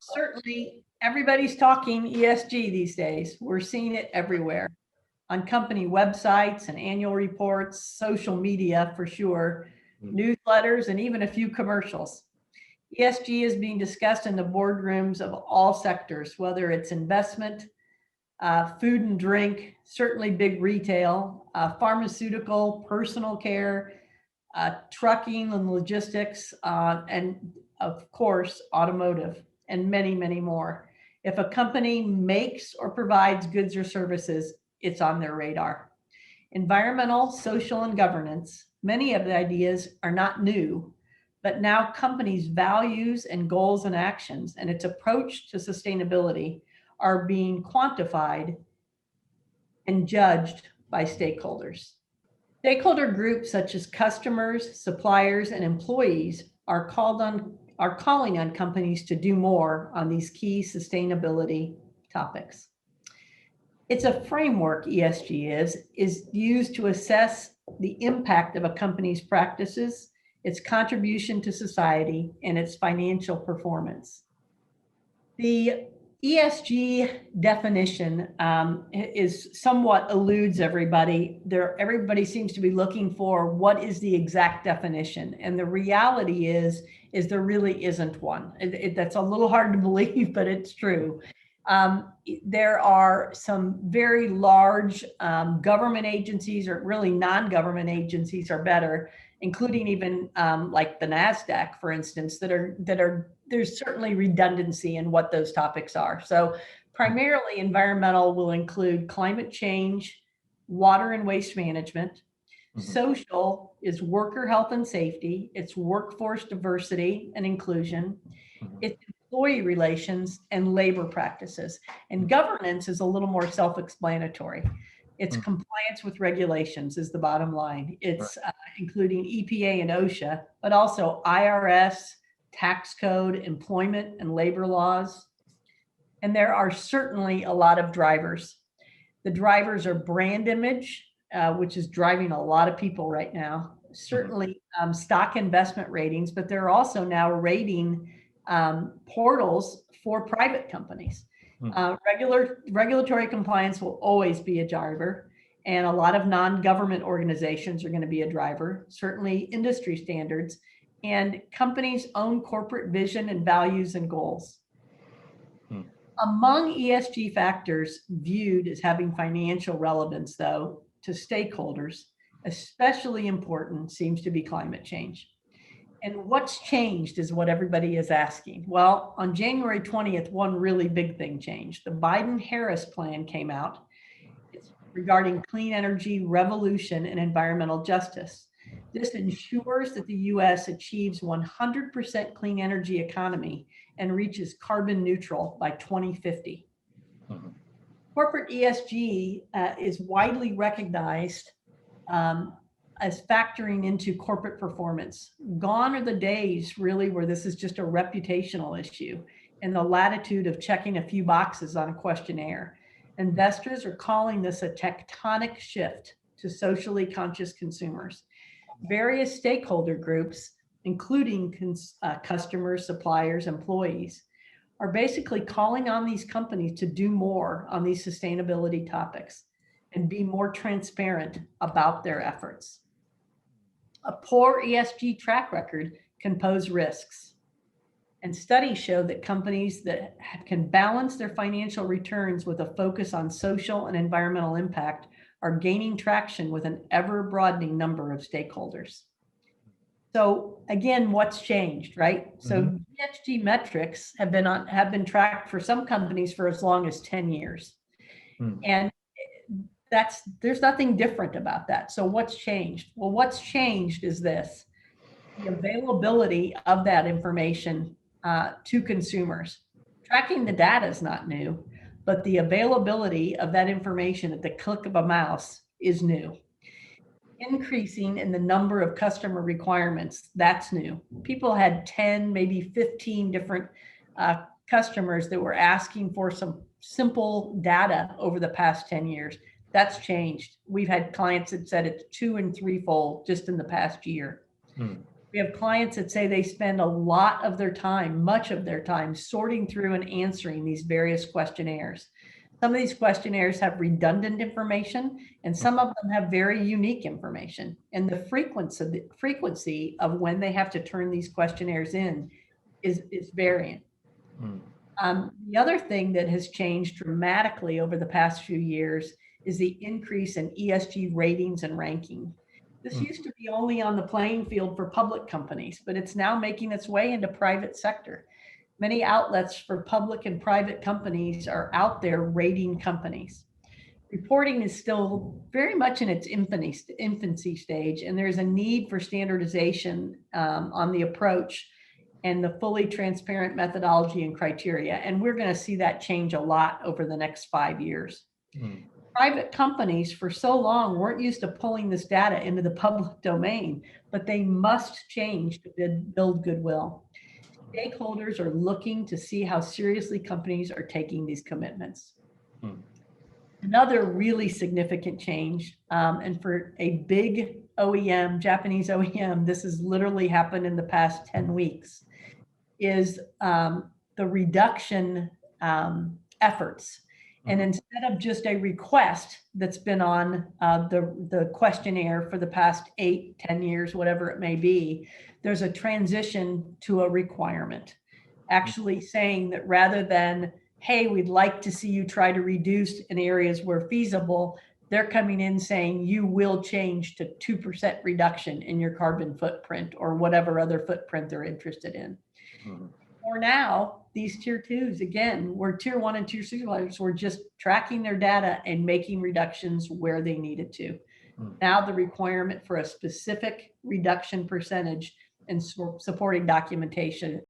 Certainly, everybody's talking ESG these days. We're seeing it everywhere on company websites and annual reports, social media for sure, newsletters, and even a few commercials. ESG is being discussed in the boardrooms of all sectors, whether it's investment, food and drink, certainly big retail, pharmaceutical, personal care, trucking and logistics, and of course, automotive, and many, many more. If a company makes or provides goods or services, it's on their radar. Environmental, social, and governance, many of the ideas are not new, but now companies' values and goals and actions and its approach to sustainability are being quantified and judged by stakeholders. Stakeholder groups such as customers, suppliers, and employees are calling on companies to do more on these key sustainability topics. It's a framework, ESG is used to assess the impact of a company's practices, its contribution to society, and its financial performance. The ESG definition is somewhat eludes everybody. Everybody seems to be looking for what is the exact definition. And the reality is there really isn't one. That's a little hard to believe, but it's true. There are some very large government agencies, or really non-government agencies are better, including even like the NASDAQ, for instance, there's certainly redundancy in what those topics are. So primarily environmental will include climate change, water and waste management. Social is worker health and safety. It's workforce diversity and inclusion. It's employee relations and labor practices. And governance is a little more self-explanatory. It's compliance with regulations is the bottom line. It's including EPA and OSHA, but also IRS, tax code, employment and labor laws. And there are certainly a lot of drivers. The drivers are brand image, which is driving a lot of people right now. Certainly stock investment ratings, but they're also now rating portals for private companies. Regulatory compliance will always be a driver, and a lot of non-government organizations are going to be a driver, certainly industry standards, and companies' own corporate vision and values and goals. Among ESG factors viewed as having financial relevance, though, to stakeholders, especially important seems to be climate change. And what's changed is what everybody is asking. Well, on January 20th, one really big thing changed. The Biden-Harris plan came out. It's regarding clean energy revolution and environmental justice. This ensures that the US achieves 100% clean energy economy and reaches carbon neutral by 2050. Corporate ESG is widely recognized as factoring into corporate performance. Gone are the days really where this is just a reputational issue and the latitude of checking a few boxes on a questionnaire. Investors are calling this a tectonic shift to socially conscious consumers. Various stakeholder groups, including customers, suppliers, employees, are basically calling on these companies to do more on these sustainability topics and be more transparent about their efforts. A poor ESG track record can pose risks. And studies show that companies that can balance their financial returns with a focus on social and environmental impact are gaining traction with an ever-broadening number of stakeholders. So again, what's changed, right? So ESG metrics have been tracked for some companies for as long as 10 years. And there's nothing different about that. So what's changed? Well, what's changed is this: the availability of that information to consumers. Tracking the data is not new, but the availability of that information at the click of a mouse is new. Increasing in the number of customer requirements, that's new. People had 10, maybe 15 different customers that were asking for some simple data over the past 10 years. That's changed. We've had clients that said it's 2- and 3-fold just in the past year. We have clients that say they spend a lot of their time, much of their time, sorting through and answering these various questionnaires. Some of these questionnaires have redundant information, and some of them have very unique information. And the frequency of when they have to turn these questionnaires in is variant. The other thing that has changed dramatically over the past few years is the increase in ESG ratings and ranking. This used to be only on the playing field for public companies, but it's now making its way into private sector. Many outlets for public and private companies are out there rating companies. Reporting is still very much in its infancy stage, and there's a need for standardization on the approach and the fully transparent methodology and criteria. And we're going to see that change a lot over the next 5 years. Private companies for so long weren't used to pulling this data into the public domain, but they must change to build goodwill. Stakeholders are looking to see how seriously companies are taking these commitments. Another really significant change, and for a big OEM, Japanese OEM, this has literally happened in the past 10 weeks, is the reduction efforts. And instead of just a request that's been on the questionnaire for the past 8, 10 years, whatever it may be, there's a transition to a requirement. Actually saying that rather than, hey, we'd like to see you try to reduce in areas where feasible, they're coming in saying you will change to 2% reduction in your carbon footprint or whatever other footprint they're interested in. Or now, these tier twos, again, where tier 1 and tier 2 suppliers were just tracking their data and making reductions where they needed to. Now the requirement for a specific reduction percentage and supporting documentation